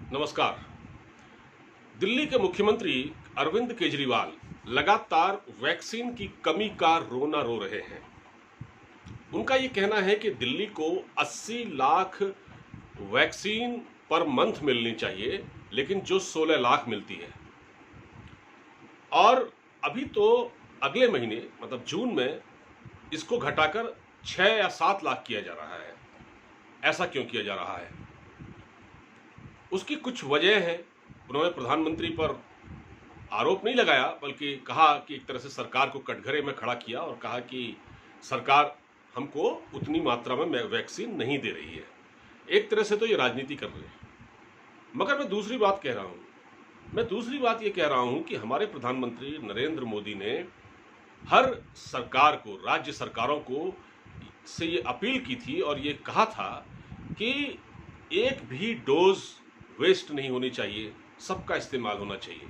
नमस्कार। दिल्ली के मुख्यमंत्री अरविंद केजरीवाल लगातार वैक्सीन की कमी का रोना रो रहे हैं। उनका ये कहना है कि दिल्ली को 80 लाख वैक्सीन पर मंथ मिलनी चाहिए, लेकिन जो 16 लाख मिलती है। और अभी तो अगले महीने मतलब जून में इसको घटाकर 6 या 7 लाख किया जा रहा है। ऐसा क्यों किया जा रहा है? उसकी कुछ वजह है। उन्होंने प्रधानमंत्री पर आरोप नहीं लगाया, बल्कि कहा कि एक तरह से सरकार को कटघरे में खड़ा किया और कहा कि सरकार हमको उतनी मात्रा में वैक्सीन नहीं दे रही है। एक तरह से तो ये राजनीति कर रहे हैं। मगर मैं दूसरी बात ये कह रहा हूं कि हमारे प्रधानमंत्री नरेंद्र मोदी ने हर सरकार को, राज्य सरकारों को से ये अपील की थी और ये कहा था कि एक भी डोज वेस्ट नहीं होनी चाहिए, सबका इस्तेमाल होना चाहिए।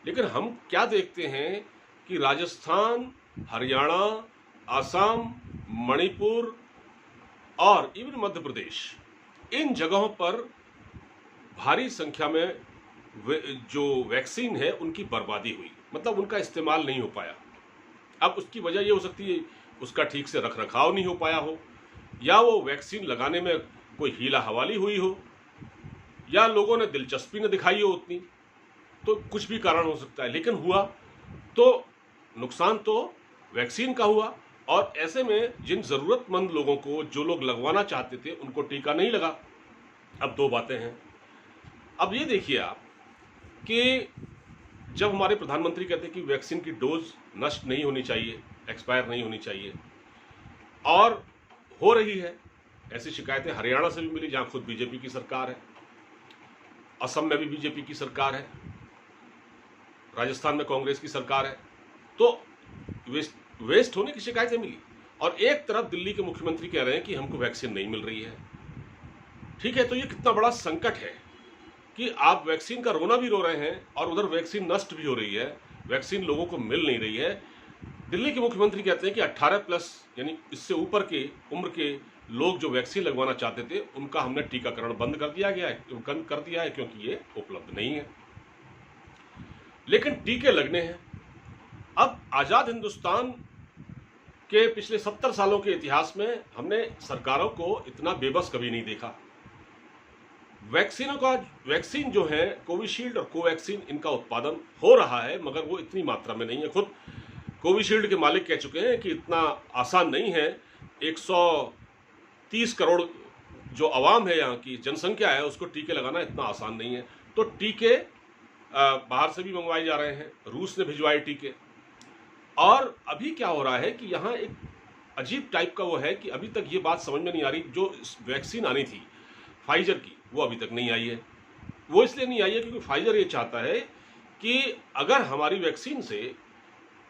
लेकिन हम क्या देखते हैं कि राजस्थान, हरियाणा, असम, मणिपुर और इवन मध्य प्रदेश, इन जगहों पर भारी संख्या में जो वैक्सीन है उनकी बर्बादी हुई, मतलब उनका इस्तेमाल नहीं हो पाया। अब उसकी वजह ये हो सकती है उसका ठीक से रख रखाव नहीं हो पाया हो, या वो वैक्सीन लगाने में कोई हीला हवाली हुई हो, या लोगों ने दिलचस्पी न दिखाई हो उतनी, तो कुछ भी कारण हो सकता है। लेकिन हुआ तो नुकसान तो वैक्सीन का हुआ। और ऐसे में जिन जरूरतमंद लोगों को, जो लोग लगवाना चाहते थे, उनको टीका नहीं लगा। अब दो बातें हैं। अब ये देखिए आप कि जब हमारे प्रधानमंत्री कहते हैं कि वैक्सीन की डोज नष्ट नहीं होनी चाहिए, एक्सपायर नहीं होनी चाहिए, और हो रही है, ऐसी शिकायतें हरियाणा से भी मिली जहां खुद बीजेपी की सरकार है, असम में भी बीजेपी की सरकार है, राजस्थान में कांग्रेस की सरकार है, तो वेस्ट होने की शिकायतें मिली। और एक तरफ दिल्ली के मुख्यमंत्री कह रहे हैं कि हमको वैक्सीन नहीं मिल रही है। ठीक है, तो ये कितना बड़ा संकट है कि आप वैक्सीन का रोना भी रो रहे हैं और उधर वैक्सीन नष्ट भी हो रही है, वैक्सीन लोगों को मिल नहीं रही है। दिल्ली के मुख्यमंत्री कहते हैं कि 18+ यानी इससे ऊपर के उम्र के लोग जो वैक्सीन लगवाना चाहते थे, उनका हमने टीकाकरण बंद कर दिया है क्योंकि ये उपलब्ध नहीं है। लेकिन टीके लगने हैं। अब आजाद हिंदुस्तान के पिछले 70 सालों के इतिहास में हमने सरकारों को इतना बेबस कभी नहीं देखा। वैक्सीन जो है, कोविशील्ड और कोवैक्सीन, इनका उत्पादन हो रहा है, मगर वो इतनी मात्रा में नहीं है। खुद कोविशील्ड के मालिक कह चुके हैं कि इतना आसान नहीं है। 130 करोड़ जो आवाम है, यहाँ की जनसंख्या है, उसको टीके लगाना इतना आसान नहीं है। तो टीके बाहर से भी मंगवाए जा रहे हैं, रूस ने भिजवाए टीके। और अभी क्या हो रहा है कि यहाँ एक अजीब टाइप का वो है कि अभी तक ये बात समझ में नहीं आ रही, जो वैक्सीन आनी थी फाइजर की, वो अभी तक नहीं आई है। वो इसलिए नहीं आई है क्योंकि फाइजर ये चाहता है कि अगर हमारी वैक्सीन से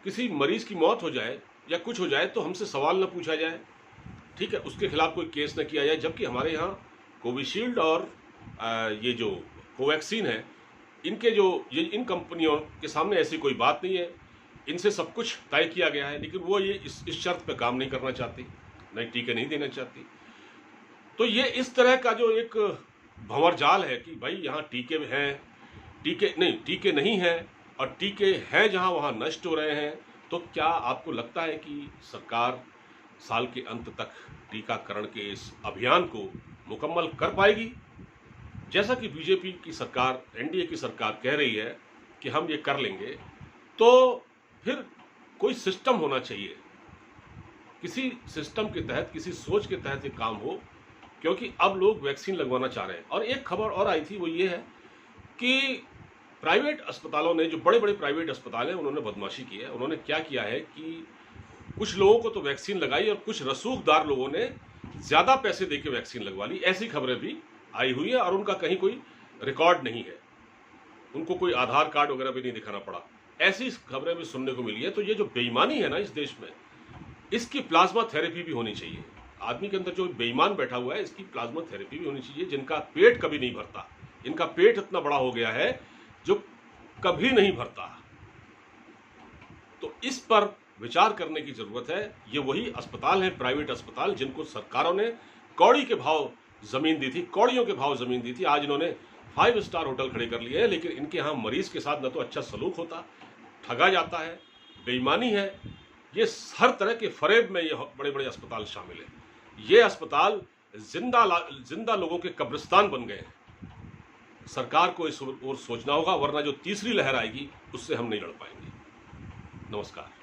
किसी मरीज की मौत हो जाए या कुछ हो जाए तो हमसे सवाल न पूछा जाए, ठीक है, उसके खिलाफ कोई केस न किया जाए। जबकि हमारे यहाँ कोविशील्ड और ये जो कोवैक्सीन है, इन कंपनियों के सामने ऐसी कोई बात नहीं है, इनसे सब कुछ तय किया गया है। लेकिन वो ये इस शर्त पे काम नहीं करना चाहती, नहीं टीके नहीं देना चाहती। तो ये इस तरह का जो एक भंवर जाल है कि भाई यहाँ टीके नहीं है, और टीके हैं जहाँ वहाँ नष्ट हो रहे हैं। तो क्या आपको लगता है कि सरकार साल के अंत तक टीकाकरण के इस अभियान को मुकम्मल कर पाएगी? जैसा कि बीजेपी की सरकार, एनडीए की सरकार कह रही है कि हम ये कर लेंगे, तो फिर कोई सिस्टम होना चाहिए, किसी सिस्टम के तहत, किसी सोच के तहत ये काम हो, क्योंकि अब लोग वैक्सीन लगवाना चाह रहे हैं। और एक खबर और आई थी, वो ये है कि प्राइवेट अस्पतालों ने, जो बड़े बड़े प्राइवेट अस्पताल हैं, उन्होंने बदमाशी की है। उन्होंने क्या किया है कि कुछ लोगों को तो वैक्सीन लगाई और कुछ रसूखदार लोगों ने ज़्यादा पैसे देके वैक्सीन लगवा ली। ऐसी खबरें भी आई हुई है, और उनका कहीं कोई रिकॉर्ड नहीं है, उनको कोई आधार कार्ड वगैरह भी नहीं दिखाना पड़ा। ऐसी खबरें भी सुनने को मिली है। तो ये जो बेईमानी है ना इस देश में, इसकी प्लाज्मा थेरेपी भी होनी चाहिए। आदमी के अंदर जो बेईमान बैठा हुआ है, इसकी प्लाज्मा थेरेपी भी होनी चाहिए। जिनका पेट कभी नहीं भरता, इनका पेट इतना बड़ा हो गया है जो कभी नहीं भरता, तो इस पर विचार करने की जरूरत है। ये वही अस्पताल हैं, प्राइवेट अस्पताल, जिनको सरकारों ने कौड़ी के भाव ज़मीन दी थी, कौड़ियों के भाव ज़मीन दी थी। आज इन्होंने 5 स्टार होटल खड़े कर लिए हैं, लेकिन इनके यहाँ मरीज के साथ न तो अच्छा सलूक होता, ठगा जाता है, बेईमानी है। ये हर तरह के फरेब में ये बड़े बड़े अस्पताल शामिल है। ये अस्पताल जिंदा लोगों के कब्रिस्तान बन गए हैं। सरकार को इस ओर सोचना होगा, वरना जो तीसरी लहर आएगी उससे हम नहीं लड़ पाएंगे। नमस्कार।